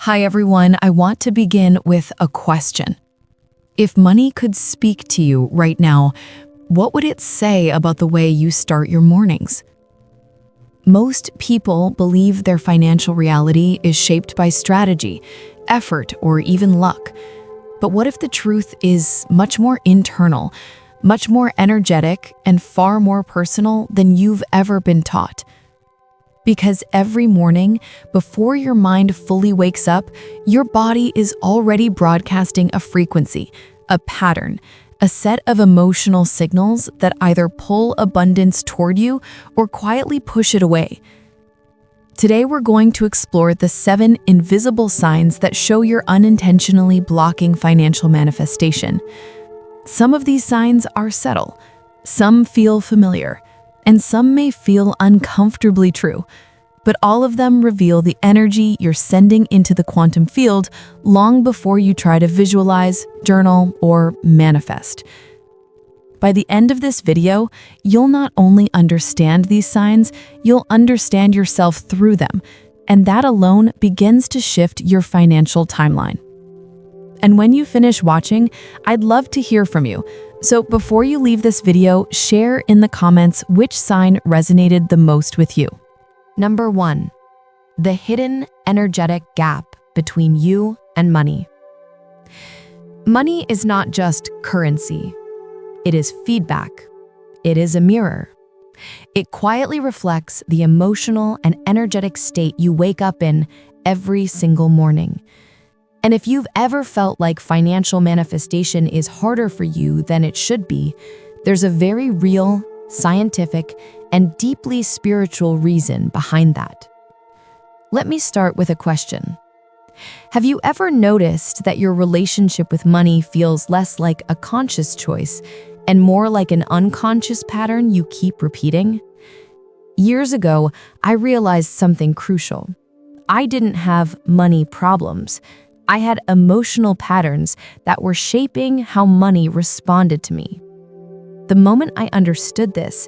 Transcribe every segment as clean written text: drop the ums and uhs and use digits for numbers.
Hi everyone, I want to begin with a question. If money could speak to you right now, what would it say about the way you start your mornings? Most people believe their financial reality is shaped by strategy, effort, or even luck. But what if the truth is much more internal, much more energetic, and far more personal than you've ever been taught? Because every morning, before your mind fully wakes up, your body is already broadcasting a frequency, a pattern, a set of emotional signals that either pull abundance toward you or quietly push it away. Today, we're going to explore the 7 invisible signs that show you're unintentionally blocking financial manifestation. Some of these signs are subtle, some feel familiar, and some may feel uncomfortably true, but all of them reveal the energy you're sending into the quantum field long before you try to visualize, journal, or manifest. By the end of this video, you'll not only understand these signs, you'll understand yourself through them, and that alone begins to shift your financial timeline. And when you finish watching, I'd love to hear from you. So before you leave this video, share in the comments which sign resonated the most with you. Number 1, the hidden energetic gap between you and money. Money is not just currency. It is feedback. It is a mirror. It quietly reflects the emotional and energetic state you wake up in every single morning. And if you've ever felt like financial manifestation is harder for you than it should be, there's a very real, scientific, and deeply spiritual reason behind that. Let me start with a question. Have you ever noticed that your relationship with money feels less like a conscious choice and more like an unconscious pattern you keep repeating? Years ago, I realized something crucial. I didn't have money problems. I had emotional patterns that were shaping how money responded to me. The moment I understood this,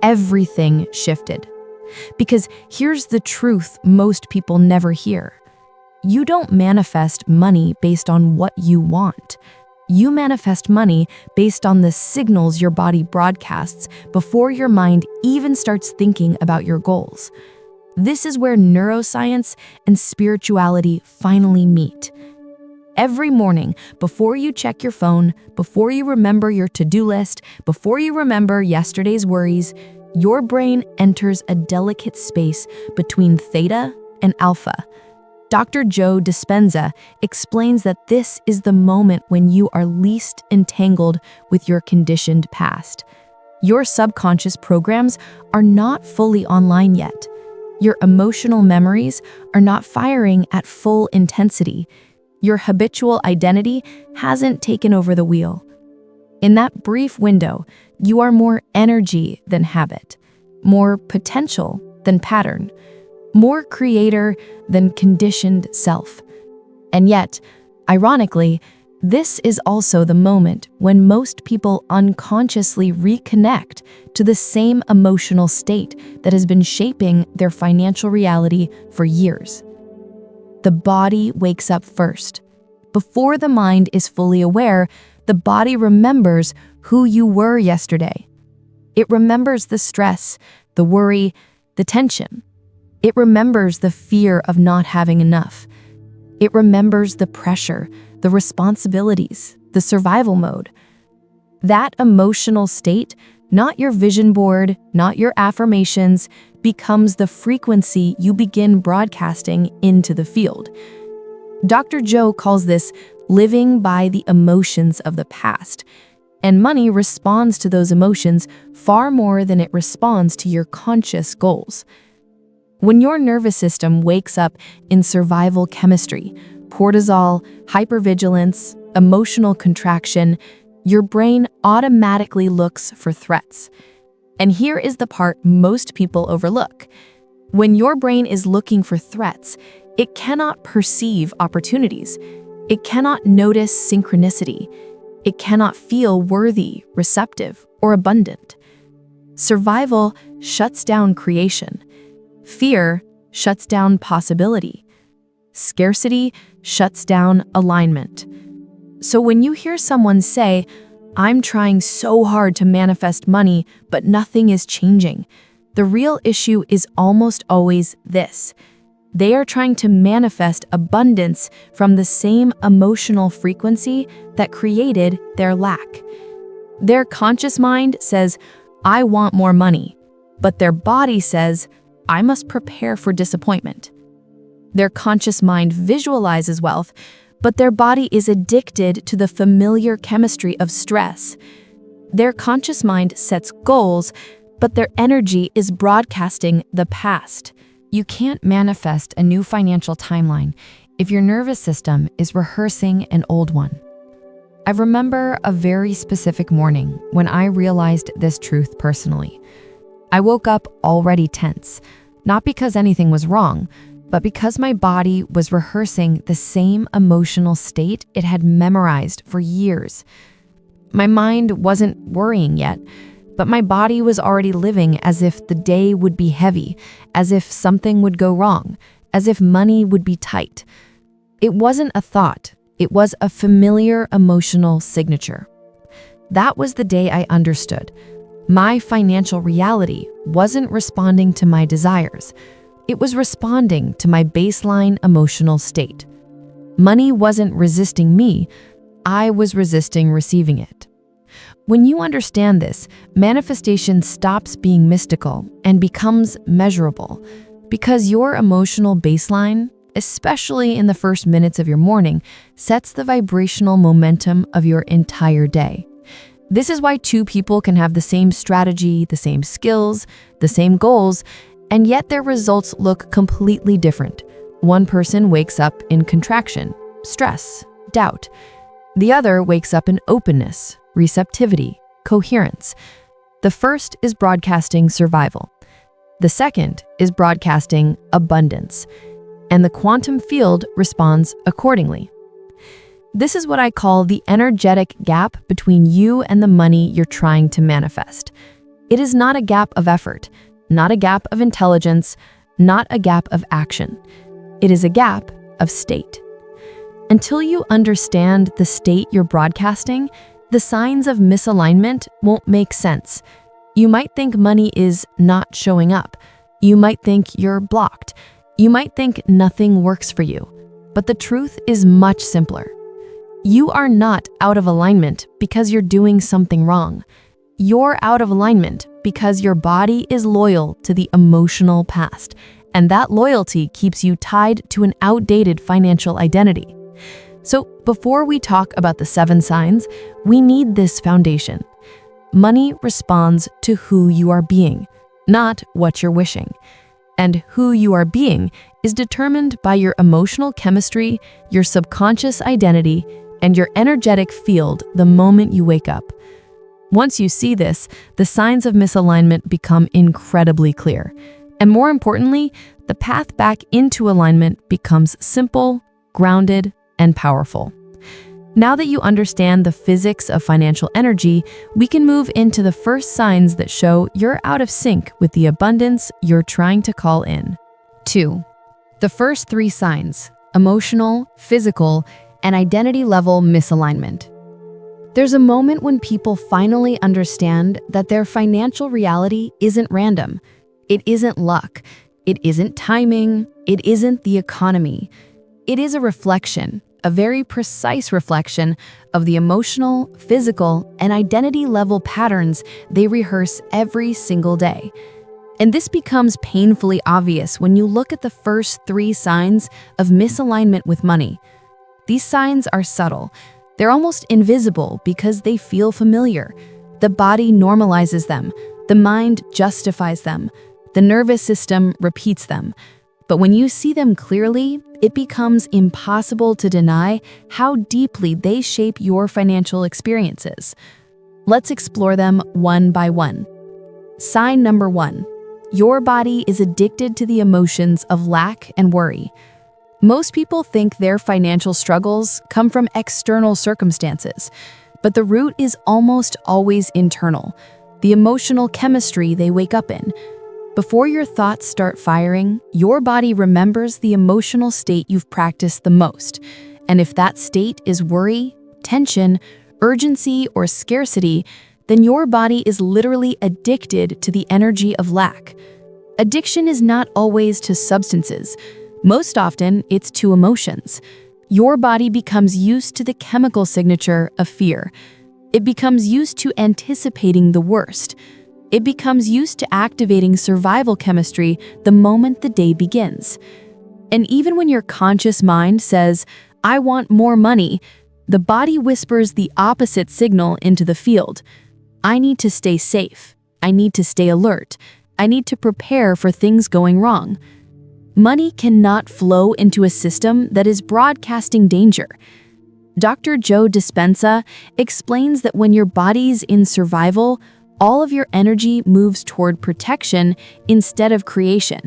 everything shifted. Because here's the truth most people never hear. You don't manifest money based on what you want. You manifest money based on the signals your body broadcasts before your mind even starts thinking about your goals. This is where neuroscience and spirituality finally meet. Every morning, before you check your phone, before you remember your to-do list, before you remember yesterday's worries, your brain enters a delicate space between theta and alpha. Dr. Joe Dispenza explains that this is the moment when you are least entangled with your conditioned past. Your subconscious programs are not fully online yet. Your emotional memories are not firing at full intensity. Your habitual identity hasn't taken over the wheel. In that brief window, you are more energy than habit, more potential than pattern, more creator than conditioned self. And yet, ironically, this is also the moment when most people unconsciously reconnect to the same emotional state that has been shaping their financial reality for years. The body wakes up first. Before the mind is fully aware, the body remembers who you were yesterday. It remembers the stress, the worry, the tension. It remembers the fear of not having enough. It remembers the pressure, the responsibilities, the survival mode. That emotional state, not your vision board, not your affirmations, becomes the frequency you begin broadcasting into the field. Dr. Joe calls this living by the emotions of the past, and money responds to those emotions far more than it responds to your conscious goals. When your nervous system wakes up in survival chemistry, cortisol, hypervigilance, emotional contraction, your brain automatically looks for threats. And here is the part most people overlook. When your brain is looking for threats, it cannot perceive opportunities. It cannot notice synchronicity. It cannot feel worthy, receptive, or abundant. Survival shuts down creation. Fear shuts down possibility. Scarcity shuts down alignment. So when you hear someone say, "I'm trying so hard to manifest money, but nothing is changing," the real issue is almost always this. They are trying to manifest abundance from the same emotional frequency that created their lack. Their conscious mind says, "I want more money," but their body says, "I must prepare for disappointment." Their conscious mind visualizes wealth, but their body is addicted to the familiar chemistry of stress. Their conscious mind sets goals, but their energy is broadcasting the past. You can't manifest a new financial timeline if your nervous system is rehearsing an old one. I remember a very specific morning when I realized this truth personally. I woke up already tense, not because anything was wrong, but because my body was rehearsing the same emotional state it had memorized for years. My mind wasn't worrying yet, but my body was already living as if the day would be heavy, as if something would go wrong, as if money would be tight. It wasn't a thought, it was a familiar emotional signature. That was the day I understood. My financial reality wasn't responding to my desires. It was responding to my baseline emotional state. Money wasn't resisting me, I was resisting receiving it. When you understand this, manifestation stops being mystical and becomes measurable, because your emotional baseline, especially in the first minutes of your morning, sets the vibrational momentum of your entire day. This is why two people can have the same strategy, the same skills, the same goals, and yet their results look completely different. One person wakes up in contraction, stress, doubt. The other wakes up in openness, receptivity, coherence. The first is broadcasting survival. The second is broadcasting abundance. And the quantum field responds accordingly. This is what I call the energetic gap between you and the money you're trying to manifest. It is not a gap of effort, not a gap of intelligence, not a gap of action. It is a gap of state. Until you understand the state you're broadcasting, the signs of misalignment won't make sense. You might think money is not showing up. You might think you're blocked. You might think nothing works for you. But the truth is much simpler. You are not out of alignment because you're doing something wrong. You're out of alignment because your body is loyal to the emotional past, and that loyalty keeps you tied to an outdated financial identity. So before we talk about the 7 signs, we need this foundation. Money responds to who you are being, not what you're wishing. And who you are being is determined by your emotional chemistry, your subconscious identity, and your energetic field the moment you wake up. Once you see this, the signs of misalignment become incredibly clear. And more importantly, the path back into alignment becomes simple, grounded, and powerful. Now that you understand the physics of financial energy, we can move into the first signs that show you're out of sync with the abundance you're trying to call in. 2. The first 3 signs: emotional, physical, and identity level misalignment. There's a moment when people finally understand that their financial reality isn't random. It isn't luck. It isn't timing. It isn't the economy. It is a reflection, a very precise reflection of the emotional, physical, and identity level patterns they rehearse every single day. And this becomes painfully obvious when you look at the first 3 signs of misalignment with money. These signs are subtle. They're almost invisible because they feel familiar. The body normalizes them. The mind justifies them. The nervous system repeats them. But when you see them clearly, it becomes impossible to deny how deeply they shape your financial experiences. Let's explore them one by one. Sign number 1. Your body is addicted to the emotions of lack and worry. Most people think their financial struggles come from external circumstances, but the root is almost always internal, the emotional chemistry they wake up in. Before your thoughts start firing, your body remembers the emotional state you've practiced the most. And if that state is worry, tension, urgency, or scarcity, then your body is literally addicted to the energy of lack. Addiction is not always to substances. Most often, it's to emotions. Your body becomes used to the chemical signature of fear. It becomes used to anticipating the worst. It becomes used to activating survival chemistry the moment the day begins. And even when your conscious mind says, "I want more money," the body whispers the opposite signal into the field. "I need to stay safe. I need to stay alert. I need to prepare for things going wrong." Money cannot flow into a system that is broadcasting danger. Dr. Joe Dispenza explains that when your body's in survival, all of your energy moves toward protection instead of creation.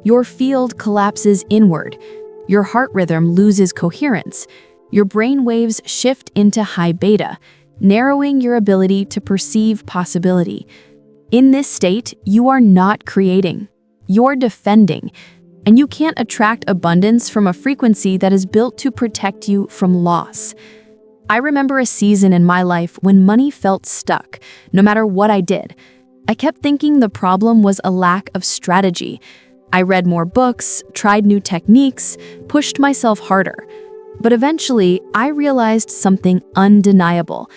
Your field collapses inward. Your heart rhythm loses coherence. Your brain waves shift into high beta, narrowing your ability to perceive possibility. In this state, you are not creating. You're defending. And you can't attract abundance from a frequency that is built to protect you from loss. I remember a season in my life when money felt stuck, no matter what I did. I kept thinking the problem was a lack of strategy. I read more books, tried new techniques, pushed myself harder. But eventually, I realized something undeniable.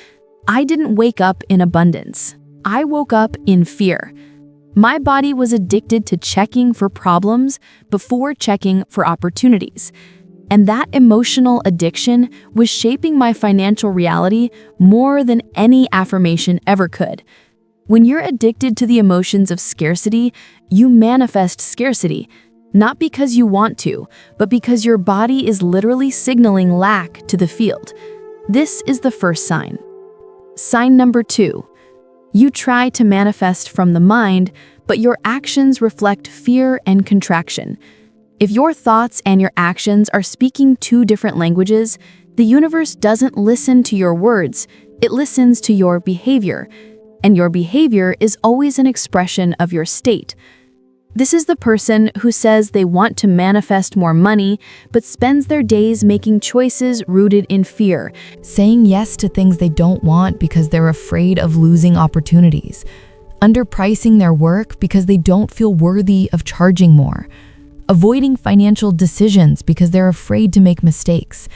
I didn't wake up in abundance. I woke up in fear. My body was addicted to checking for problems before checking for opportunities. And that emotional addiction was shaping my financial reality more than any affirmation ever could. When you're addicted to the emotions of scarcity, you manifest scarcity, not because you want to, but because your body is literally signaling lack to the field. This is the first sign. Sign number 2. You try to manifest from the mind, but your actions reflect fear and contraction. If your thoughts and your actions are speaking two different languages, the universe doesn't listen to your words, it listens to your behavior. And your behavior is always an expression of your state. This is the person who says they want to manifest more money, but spends their days making choices rooted in fear, saying yes to things they don't want because they're afraid of losing opportunities, underpricing their work because they don't feel worthy of charging more, avoiding financial decisions because they're afraid to make mistakes,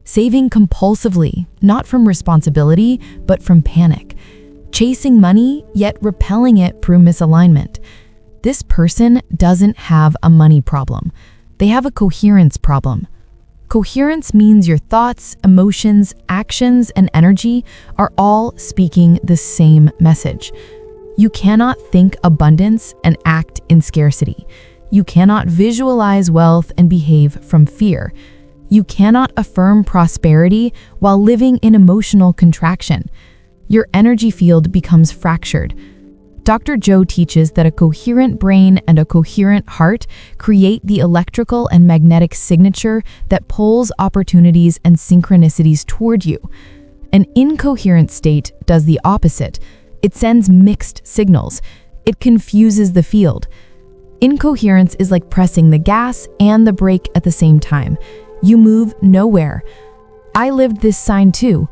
saving compulsively, not from responsibility, but from panic, chasing money, yet repelling it through misalignment. This person doesn't have a money problem. They have a coherence problem. Coherence means your thoughts, emotions, actions, and energy are all speaking the same message. You cannot think abundance and act in scarcity. You cannot visualize wealth and behave from fear. You cannot affirm prosperity while living in emotional contraction. Your energy field becomes fractured. Dr. Joe teaches that a coherent brain and a coherent heart create the electrical and magnetic signature that pulls opportunities and synchronicities toward you. An incoherent state does the opposite. It sends mixed signals. It confuses the field. Incoherence is like pressing the gas and the brake at the same time. You move nowhere. I lived this sign too.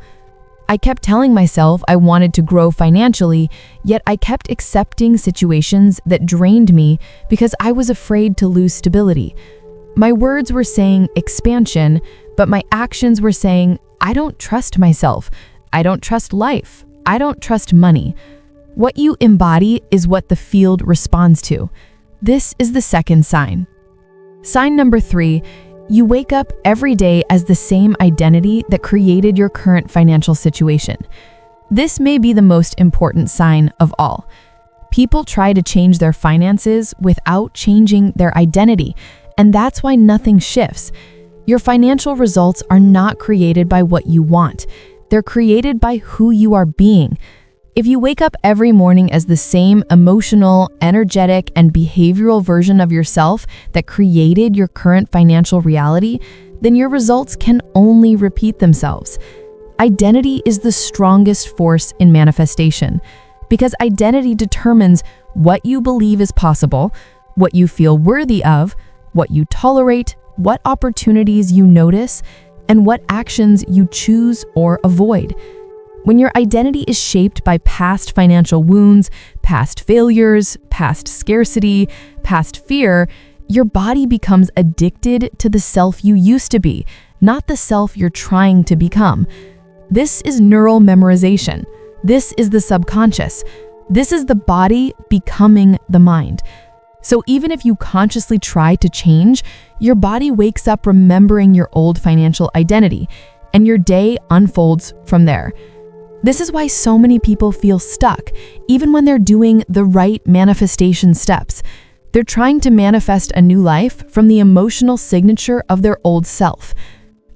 I kept telling myself I wanted to grow financially, yet I kept accepting situations that drained me because I was afraid to lose stability. My words were saying expansion, but my actions were saying, I don't trust myself. I don't trust life. I don't trust money. What you embody is what the field responds to. This is the second sign. Sign number 3. You wake up every day as the same identity that created your current financial situation. This may be the most important sign of all. People try to change their finances without changing their identity, and that's why nothing shifts. Your financial results are not created by what you want. They're created by who you are being. If you wake up every morning as the same emotional, energetic, and behavioral version of yourself that created your current financial reality, then your results can only repeat themselves. Identity is the strongest force in manifestation. Because identity determines what you believe is possible, what you feel worthy of, what you tolerate, what opportunities you notice, and what actions you choose or avoid. When your identity is shaped by past financial wounds, past failures, past scarcity, past fear, your body becomes addicted to the self you used to be, not the self you're trying to become. This is neural memorization. This is the subconscious. This is the body becoming the mind. So even if you consciously try to change, your body wakes up remembering your old financial identity, and your day unfolds from there. This is why so many people feel stuck, even when they're doing the right manifestation steps. They're trying to manifest a new life from the emotional signature of their old self.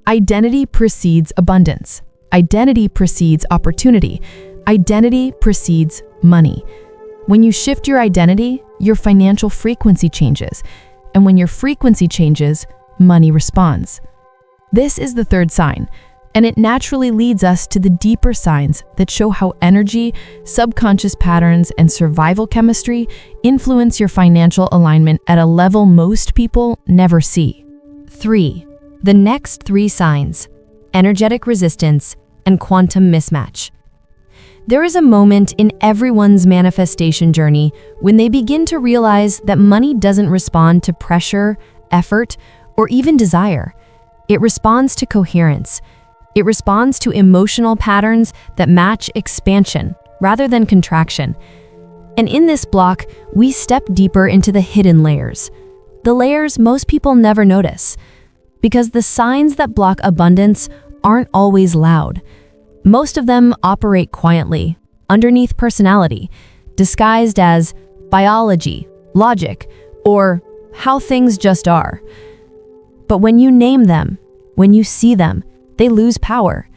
Identity precedes abundance. Identity precedes opportunity. Identity precedes money. When you shift your identity, your financial frequency changes. And when your frequency changes, money responds. This is the third sign, and it naturally leads us to the deeper signs that show how energy, subconscious patterns, and survival chemistry influence your financial alignment at a level most people never see. 3. The next 3 signs: energetic resistance and quantum mismatch. There is a moment in everyone's manifestation journey when they begin to realize that money doesn't respond to pressure, effort, or even desire. It responds to coherence. It responds to emotional patterns that match expansion rather than contraction. And in this block, we step deeper into the hidden layers, the layers most people never notice, because the signs that block abundance aren't always loud. Most of them operate quietly, underneath personality, disguised as biology, logic, or how things just are. But when you name them, when you see them, they lose power.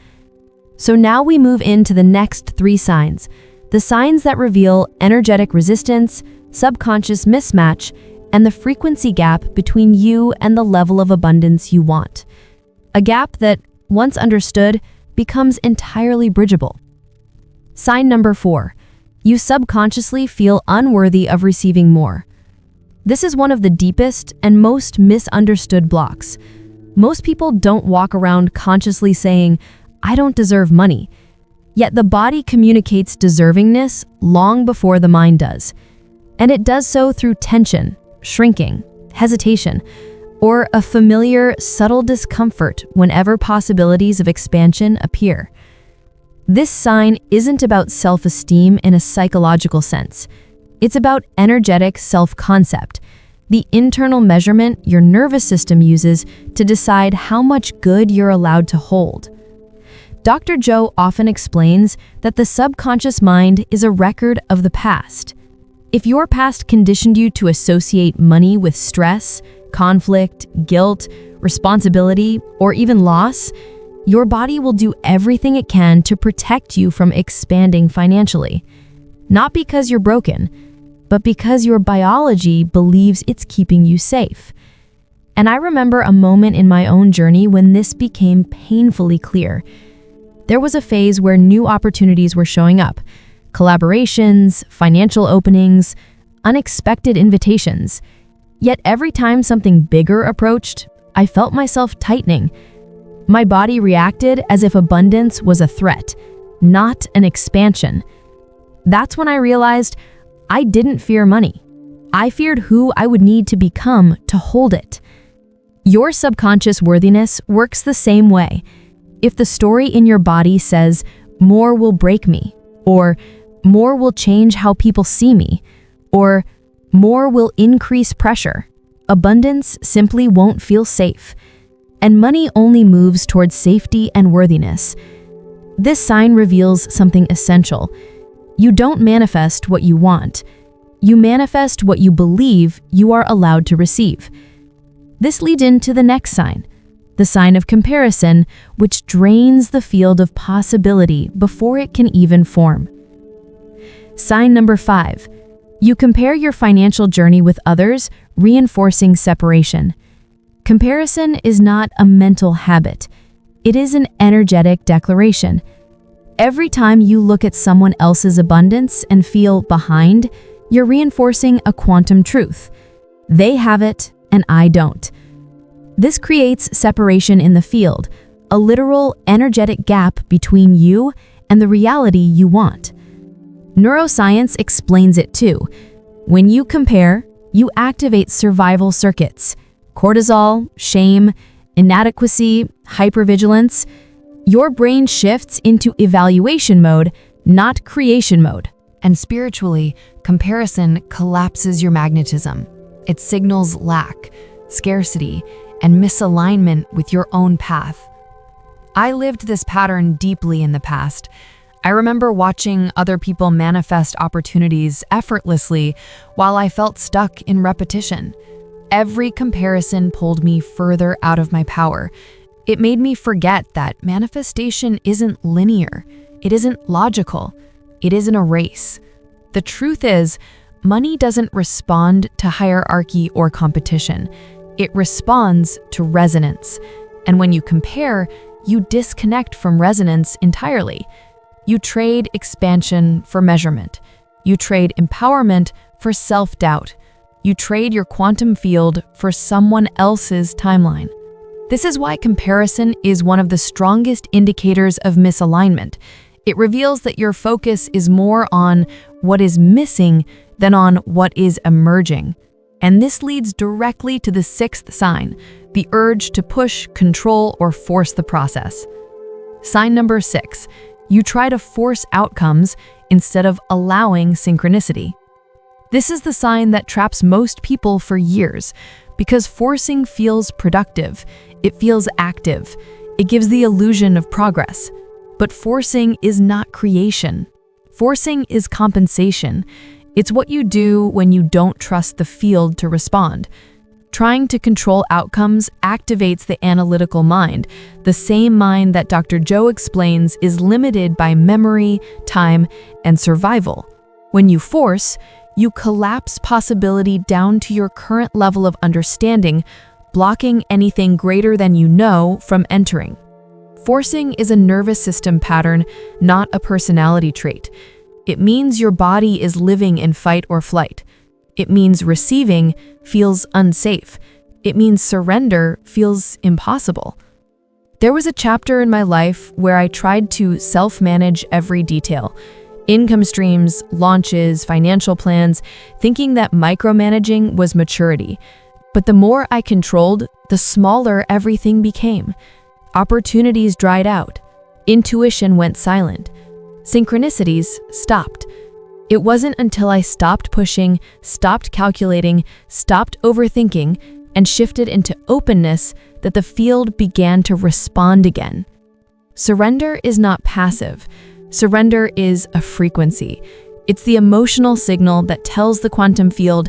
So now we move into the next 3 signs, the signs that reveal energetic resistance, subconscious mismatch, and the frequency gap between you and the level of abundance you want. A gap that, once understood, becomes entirely bridgeable. Sign number 4. You subconsciously feel unworthy of receiving more. This is one of the deepest and most misunderstood blocks. Most people don't walk around consciously saying, "I don't deserve money." Yet the body communicates deservingness long before the mind does. And it does so through tension, shrinking, hesitation, or a familiar, subtle discomfort whenever possibilities of expansion appear. This sign isn't about self-esteem in a psychological sense. It's about energetic self-concept, the internal measurement your nervous system uses to decide how much good you're allowed to hold. Dr. Joe often explains that the subconscious mind is a record of the past. If your past conditioned you to associate money with stress, conflict, guilt, responsibility, or even loss, your body will do everything it can to protect you from expanding financially. Not because you're broken, but because your biology believes it's keeping you safe. And I remember a moment in my own journey when this became painfully clear. There was a phase where new opportunities were showing up: collaborations, financial openings, unexpected invitations. Yet every time something bigger approached, I felt myself tightening. My body reacted as if abundance was a threat, not an expansion. That's when I realized I didn't fear money. I feared who I would need to become to hold it. Your subconscious worthiness works the same way. If the story in your body says, "More will break me," or "More will change how people see me," or "More will increase pressure," abundance simply won't feel safe. And money only moves towards safety and worthiness. This sign reveals something essential. You don't manifest what you want. You manifest what you believe you are allowed to receive. This leads into the next sign, the sign of comparison, which drains the field of possibility before it can even form. Sign number 5. You compare your financial journey with others, reinforcing separation. Comparison is not a mental habit. It is an energetic declaration. Every time you look at someone else's abundance and feel behind, you're reinforcing a quantum truth. They have it, and I don't. This creates separation in the field, a literal, energetic gap between you and the reality you want. Neuroscience explains it too. When you compare, you activate survival circuits, cortisol, shame, inadequacy, hypervigilance. Your brain shifts into evaluation mode, not creation mode. And spiritually, comparison collapses your magnetism. It signals lack, scarcity, and misalignment with your own path. I lived this pattern deeply in the past. I remember watching other people manifest opportunities effortlessly while I felt stuck in repetition. Every comparison pulled me further out of my power. It made me forget that manifestation isn't linear. It isn't logical. It isn't a race. The truth is, money doesn't respond to hierarchy or competition. It responds to resonance. And when you compare, you disconnect from resonance entirely. You trade expansion for measurement. You trade empowerment for self-doubt. You trade your quantum field for someone else's timeline. This is why comparison is one of the strongest indicators of misalignment. It reveals that your focus is more on what is missing than on what is emerging. And this leads directly to the sixth sign, the urge to push, control, or force the process. Sign number 6, you try to force outcomes instead of allowing synchronicity. This is the sign that traps most people for years, because forcing feels productive, it feels active, it gives the illusion of progress. But forcing is not creation. Forcing is compensation. It's what you do when you don't trust the field to respond. Trying to control outcomes activates the analytical mind, the same mind that Dr. Joe explains is limited by memory, time, and survival. When you force, you collapse possibility down to your current level of understanding, blocking anything greater than you know from entering. Forcing is a nervous system pattern, not a personality trait. It means your body is living in fight or flight. It means receiving feels unsafe. It means surrender feels impossible. There was a chapter in my life where I tried to self-manage every detail. Income streams, launches, financial plans, thinking that micromanaging was maturity. But the more I controlled, the smaller everything became. Opportunities dried out. Intuition went silent. Synchronicities stopped. It wasn't until I stopped pushing, stopped calculating, stopped overthinking, and shifted into openness that the field began to respond again. Surrender is not passive. Surrender is a frequency. It's the emotional signal that tells the quantum field,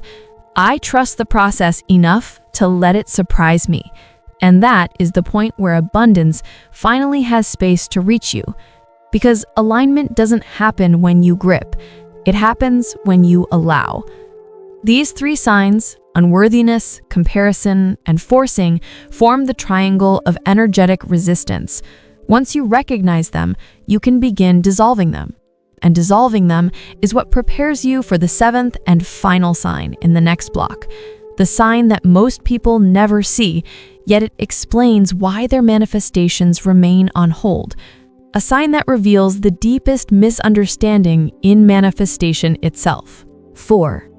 I trust the process enough to let it surprise me. And that is the point where abundance finally has space to reach you. Because alignment doesn't happen when you grip. It happens when you allow. These 3 signs, unworthiness, comparison, and forcing, form the triangle of energetic resistance. Once you recognize them, you can begin dissolving them. And dissolving them is what prepares you for the 7th and final sign in the next block. The sign that most people never see, yet it explains why their manifestations remain on hold. A sign that reveals the deepest misunderstanding in manifestation itself. 4.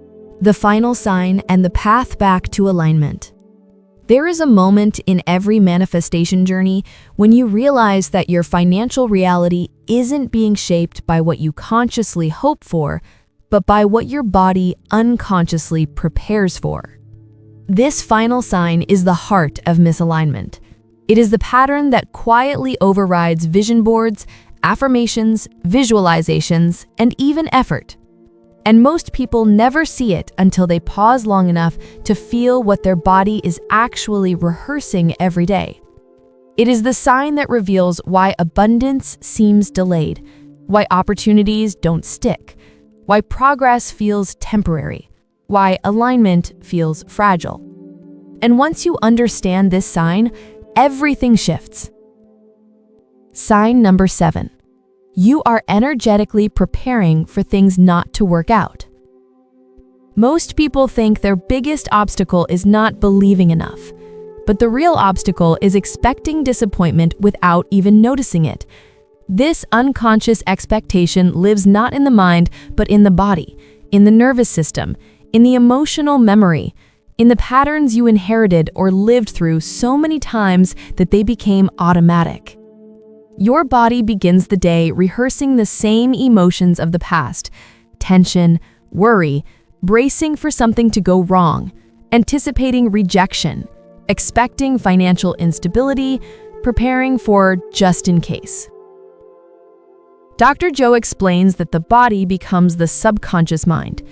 The final sign and the path back to alignment. There is a moment in every manifestation journey when you realize that your financial reality isn't being shaped by what you consciously hope for, but by what your body unconsciously prepares for. This final sign is the heart of misalignment. It is the pattern that quietly overrides vision boards, affirmations, visualizations, and even effort. And most people never see it until they pause long enough to feel what their body is actually rehearsing every day. It is the sign that reveals why abundance seems delayed, why opportunities don't stick, why progress feels temporary, why alignment feels fragile. And once you understand this sign, everything shifts. Sign number 7. You are energetically preparing for things not to work out. Most people think their biggest obstacle is not believing enough, but the real obstacle is expecting disappointment without even noticing it. This unconscious expectation lives not in the mind, but in the body, in the nervous system, in the emotional memory, in the patterns you inherited or lived through so many times that they became automatic. Your body begins the day rehearsing the same emotions of the past: tension, worry, bracing for something to go wrong, anticipating rejection, expecting financial instability, preparing for just in case. Dr. Joe explains that the body becomes the subconscious mind.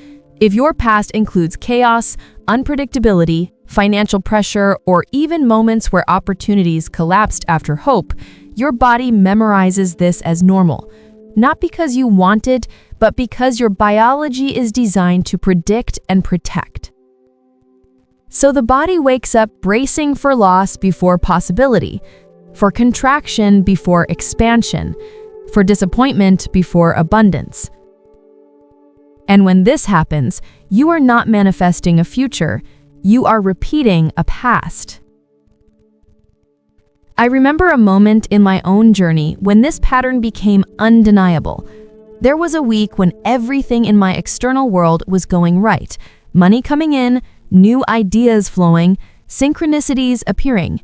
If your past includes chaos, unpredictability, financial pressure, or even moments where opportunities collapsed after hope, your body memorizes this as normal, not because you want it, but because your biology is designed to predict and protect. So the body wakes up bracing for loss before possibility, for contraction before expansion, for disappointment before abundance. And when this happens, you are not manifesting a future, you are repeating a past. I remember a moment in my own journey when this pattern became undeniable. There was a week when everything in my external world was going right: money coming in, new ideas flowing, synchronicities appearing.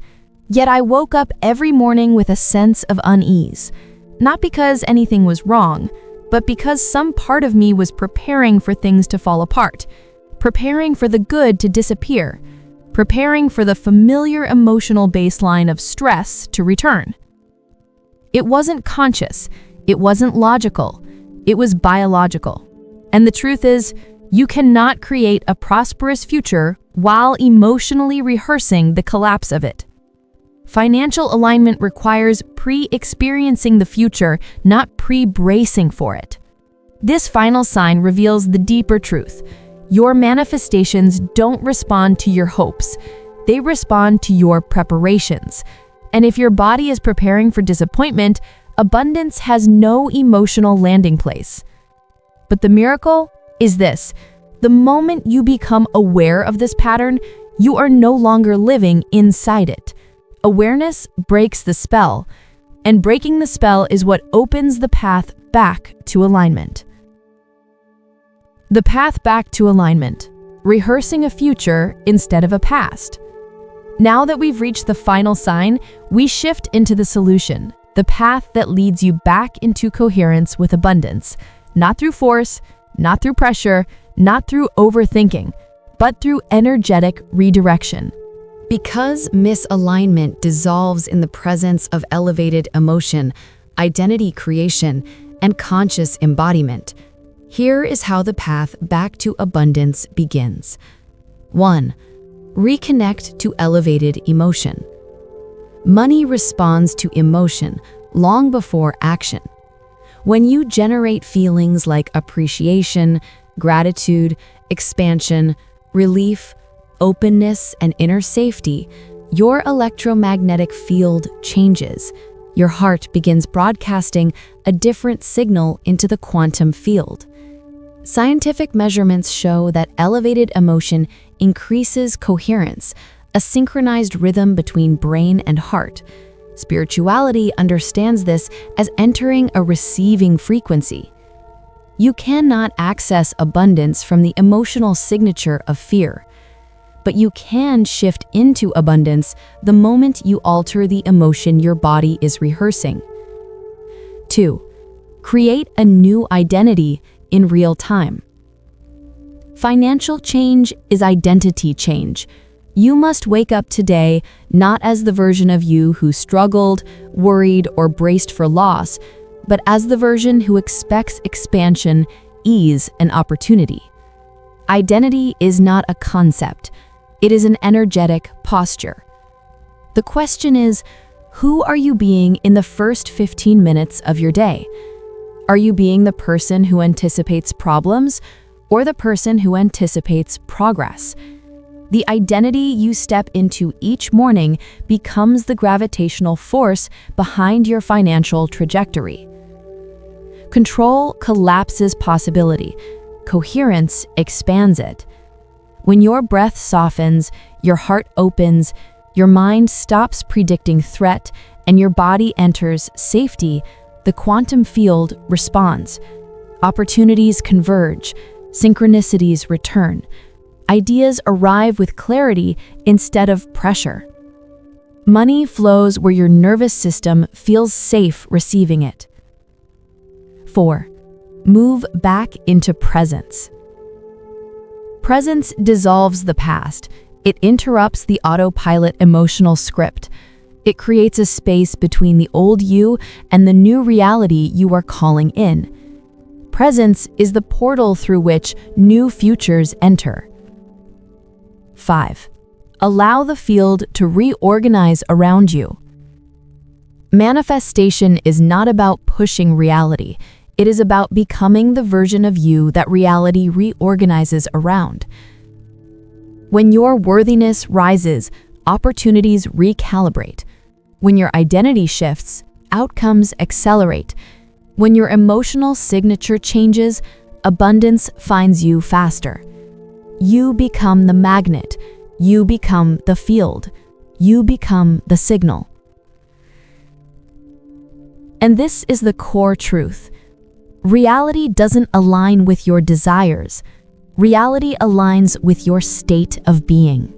Yet I woke up every morning with a sense of unease. Not because anything was wrong, but because some part of me was preparing for things to fall apart, preparing for the good to disappear, preparing for the familiar emotional baseline of stress to return. It wasn't conscious, it wasn't logical, it was biological. And the truth is, you cannot create a prosperous future while emotionally rehearsing the collapse of it. Financial alignment requires pre-experiencing the future, not pre-bracing for it. This final sign reveals the deeper truth. Your manifestations don't respond to your hopes, they respond to your preparations. And if your body is preparing for disappointment, abundance has no emotional landing place. But the miracle is this: the moment you become aware of this pattern, you are no longer living inside it. Awareness breaks the spell, and breaking the spell is what opens the path back to alignment. The path back to alignment, rehearsing a future instead of a past. Now that we've reached the final sign, we shift into the solution, the path that leads you back into coherence with abundance, not through force, not through pressure, not through overthinking, but through energetic redirection. Because misalignment dissolves in the presence of elevated emotion, identity creation, and conscious embodiment, here is how the path back to abundance begins. 1. Reconnect to elevated emotion. Money responds to emotion long before action. When you generate feelings like appreciation, gratitude, expansion, relief, openness, and inner safety, your electromagnetic field changes. Your heart begins broadcasting a different signal into the quantum field. Scientific measurements show that elevated emotion increases coherence, a synchronized rhythm between brain and heart. Spirituality understands this as entering a receiving frequency. You cannot access abundance from the emotional signature of fear, but you can shift into abundance the moment you alter the emotion your body is rehearsing. 2. Create a new identity in real time. Financial change is identity change. You must wake up today not as the version of you who struggled, worried, or braced for loss, but as the version who expects expansion, ease, and opportunity. Identity is not a concept. It is an energetic posture. The question is, who are you being in the first 15 minutes of your day? Are you being the person who anticipates problems or the person who anticipates progress? The identity you step into each morning becomes the gravitational force behind your financial trajectory. Control collapses possibility. Coherence expands it. When your breath softens, your heart opens, your mind stops predicting threat, and your body enters safety, the quantum field responds. Opportunities converge, synchronicities return. Ideas arrive with clarity instead of pressure. Money flows where your nervous system feels safe receiving it. 4. Move back into presence. Presence dissolves the past. It interrupts the autopilot emotional script. It creates a space between the old you and the new reality you are calling in. Presence is the portal through which new futures enter. 5. Allow the field to reorganize around you. Manifestation is not about pushing reality. It is about becoming the version of you that reality reorganizes around. When your worthiness rises, opportunities recalibrate. When your identity shifts, outcomes accelerate. When your emotional signature changes, abundance finds you faster. You become the magnet. You become the field. You become the signal. And this is the core truth. Reality doesn't align with your desires. Reality aligns with your state of being.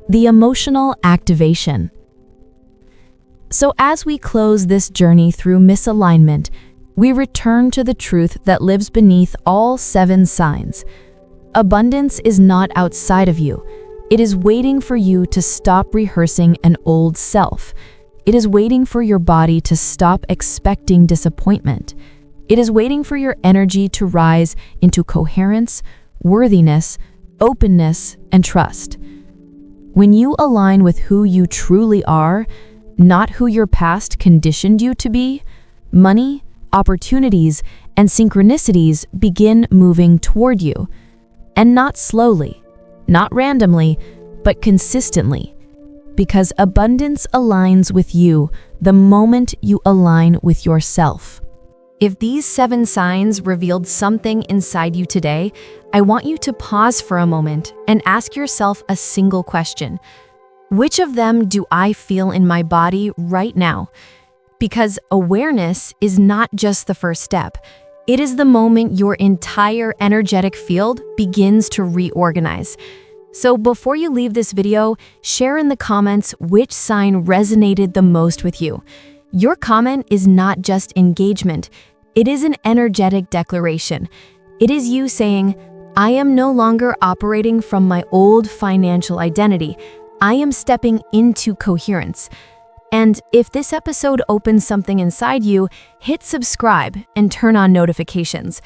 The emotional activation. So as we close this journey through misalignment, we return to the truth that lives beneath all 7 signs. Abundance is not outside of you. It is waiting for you to stop rehearsing an old self. It is waiting for your body to stop expecting disappointment. It is waiting for your energy to rise into coherence, worthiness, openness, and trust. When you align with who you truly are, not who your past conditioned you to be, money, opportunities, and synchronicities begin moving toward you. And not slowly, not randomly, but consistently. Because abundance aligns with you the moment you align with yourself. If these 7 signs revealed something inside you today, I want you to pause for a moment and ask yourself a single question. Which of them do I feel in my body right now? Because awareness is not just the first step. It is the moment your entire energetic field begins to reorganize. So before you leave this video, share in the comments which sign resonated the most with you. Your comment is not just engagement. It is an energetic declaration. It is you saying, I am no longer operating from my old financial identity. I am stepping into coherence. And if this episode opens something inside you, hit subscribe and turn on notifications.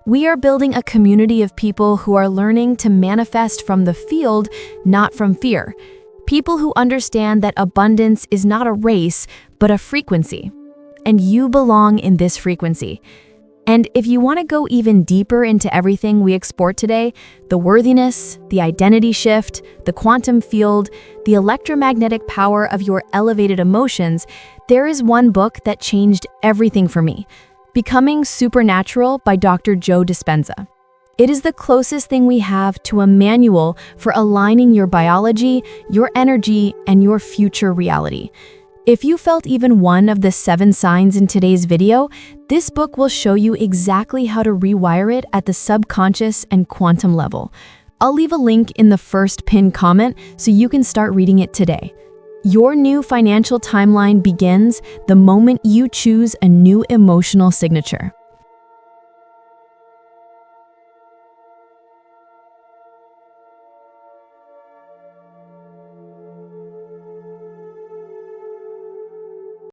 We are building a community of people who are learning to manifest from the field, not from fear. People who understand that abundance is not a race, but a frequency. And you belong in this frequency. And if you want to go even deeper into everything we explored today, the worthiness, the identity shift, the quantum field, the electromagnetic power of your elevated emotions, there is one book that changed everything for me. Becoming Supernatural by Dr. Joe Dispenza. It is the closest thing we have to a manual for aligning your biology, your energy, and your future reality. If you felt even one of the 7 signs in today's video, this book will show you exactly how to rewire it at the subconscious and quantum level. I'll leave a link in the first pinned comment so you can start reading it today. Your new financial timeline begins the moment you choose a new emotional signature.